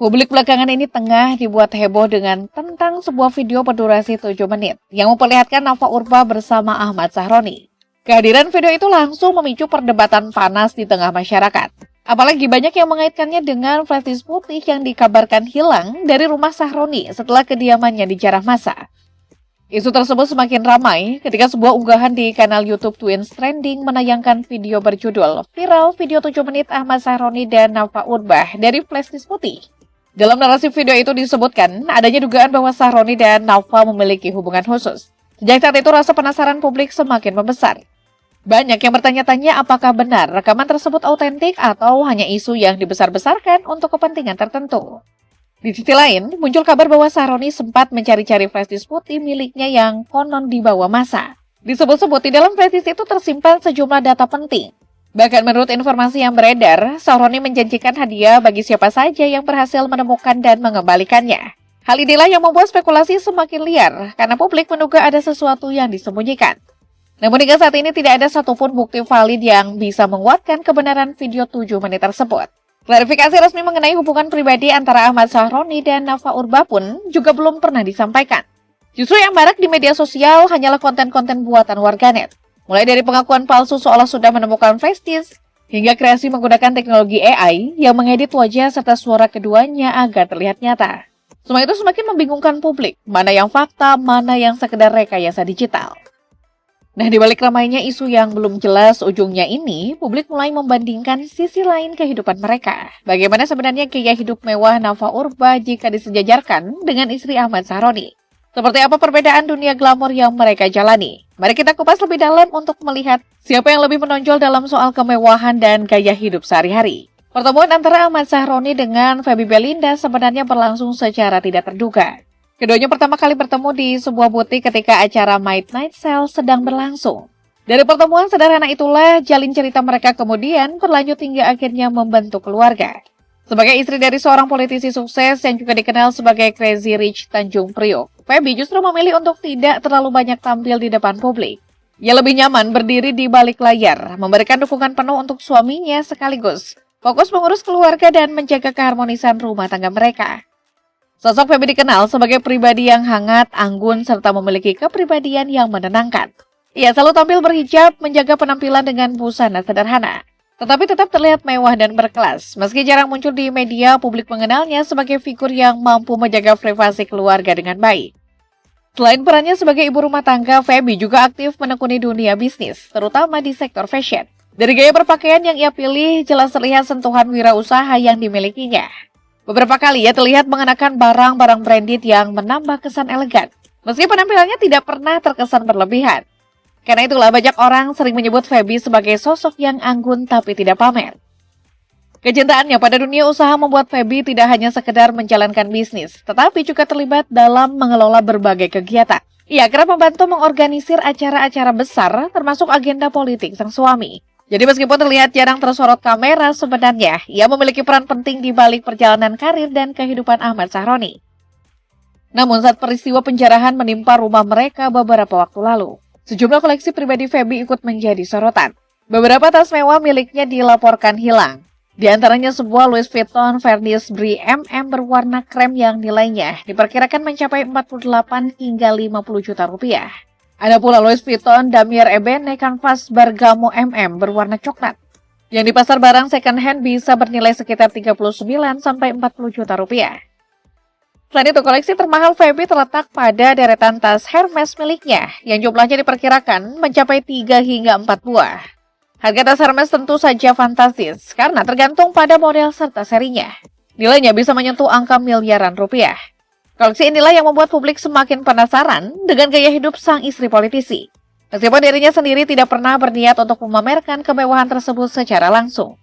Publik belakangan ini tengah dibuat heboh tentang sebuah video berdurasi 7 menit yang memperlihatkan Nafa Urbach bersama Ahmad Sahroni. Kehadiran video itu langsung memicu perdebatan panas di tengah masyarakat. Apalagi banyak yang mengaitkannya dengan flash putih yang dikabarkan hilang dari rumah Sahroni setelah kediamannya dijarah massa. Isu tersebut semakin ramai ketika sebuah unggahan di kanal YouTube Twins Trending menayangkan video berjudul Viral Video 7 Menit Ahmad Sahroni dan Nafa Urbach dari flash putih. Dalam narasi video itu disebutkan adanya dugaan bahwa Sahroni dan Nafa memiliki hubungan khusus. Sejak saat itu rasa penasaran publik semakin membesar. Banyak yang bertanya-tanya apakah benar rekaman tersebut autentik atau hanya isu yang dibesar-besarkan untuk kepentingan tertentu. Di sisi lain, muncul kabar bahwa Sahroni sempat mencari-cari flash disk putih miliknya yang konon dibawa massa. Disebut-sebut di dalam flash disk itu tersimpan sejumlah data penting. Bahkan menurut informasi yang beredar, Sahroni menjanjikan hadiah bagi siapa saja yang berhasil menemukan dan mengembalikannya. Hal inilah yang membuat spekulasi semakin liar karena publik menduga ada sesuatu yang disembunyikan. Namun hingga saat ini tidak ada satupun bukti valid yang bisa menguatkan kebenaran video 7 menit tersebut. Klarifikasi resmi mengenai hubungan pribadi antara Ahmad Sahroni dan Nafa Urbach pun juga belum pernah disampaikan. Justru yang marak di media sosial hanyalah konten-konten buatan warganet. Mulai dari pengakuan palsu seolah sudah menemukan flash disk, hingga kreasi menggunakan teknologi AI yang mengedit wajah serta suara keduanya agar terlihat nyata. Semua itu semakin membingungkan publik, mana yang fakta, mana yang sekedar rekayasa digital. Nah, di balik ramainya isu yang belum jelas ujungnya ini, publik mulai membandingkan sisi lain kehidupan mereka. Bagaimana sebenarnya gaya hidup mewah Nafa Urbach jika disejajarkan dengan istri Ahmad Sahroni? Seperti apa perbedaan dunia glamor yang mereka jalani? Mari kita kupas lebih dalam untuk melihat siapa yang lebih menonjol dalam soal kemewahan dan gaya hidup sehari-hari. Pertemuan antara Ahmad Sahroni dengan Feby Bellinda sebenarnya berlangsung secara tidak terduga. Keduanya pertama kali bertemu di sebuah butik ketika acara Midnight Sale sedang berlangsung. Dari pertemuan sederhana itulah jalin cerita mereka kemudian berlanjut hingga akhirnya membentuk keluarga. Sebagai istri dari seorang politisi sukses yang juga dikenal sebagai Crazy Rich Tanjung Priok, Feby justru memilih untuk tidak terlalu banyak tampil di depan publik. Ia lebih nyaman berdiri di balik layar, memberikan dukungan penuh untuk suaminya sekaligus fokus mengurus keluarga dan menjaga keharmonisan rumah tangga mereka. Sosok Feby dikenal sebagai pribadi yang hangat, anggun, serta memiliki kepribadian yang menenangkan. Ia selalu tampil berhijab, menjaga penampilan dengan busana sederhana, tetapi tetap terlihat mewah dan berkelas. Meski jarang muncul di media, publik mengenalnya sebagai figur yang mampu menjaga privasi keluarga dengan baik. Selain perannya sebagai ibu rumah tangga, Feby juga aktif menekuni dunia bisnis, terutama di sektor fashion. Dari gaya berpakaian yang ia pilih, jelas terlihat sentuhan wirausaha yang dimilikinya. Beberapa kali ia terlihat mengenakan barang-barang branded yang menambah kesan elegan, meski penampilannya tidak pernah terkesan berlebihan. Karena itulah banyak orang sering menyebut Feby sebagai sosok yang anggun tapi tidak pamer. Kecintaannya pada dunia usaha membuat Feby tidak hanya sekedar menjalankan bisnis, tetapi juga terlibat dalam mengelola berbagai kegiatan. Ia kerap membantu mengorganisir acara-acara besar, termasuk agenda politik sang suami. Jadi meskipun terlihat jarang tersorot kamera, sebenarnya ia memiliki peran penting di balik perjalanan karir dan kehidupan Ahmad Sahroni. Namun saat peristiwa penjarahan menimpa rumah mereka beberapa waktu lalu, sejumlah koleksi pribadi Feby ikut menjadi sorotan. Beberapa tas mewah miliknya dilaporkan hilang. Di antaranya sebuah Louis Vuitton Vernis Brie MM berwarna krem yang nilainya diperkirakan mencapai 48 hingga 50 juta rupiah. Ada pula Louis Vuitton Damier Ebene Canvas Bergamo MM berwarna coklat, yang di pasar barang second hand bisa bernilai sekitar 39 sampai 40 juta rupiah. Selain itu, koleksi termahal Feby terletak pada deretan tas Hermes miliknya, yang jumlahnya diperkirakan mencapai 3 hingga 4 buah. Harga tas Hermes tentu saja fantastis, karena tergantung pada model serta serinya. Nilainya bisa menyentuh angka miliaran rupiah. Koleksi inilah yang membuat publik semakin penasaran dengan gaya hidup sang istri politisi. Meskipun dirinya sendiri tidak pernah berniat untuk memamerkan kemewahan tersebut secara langsung.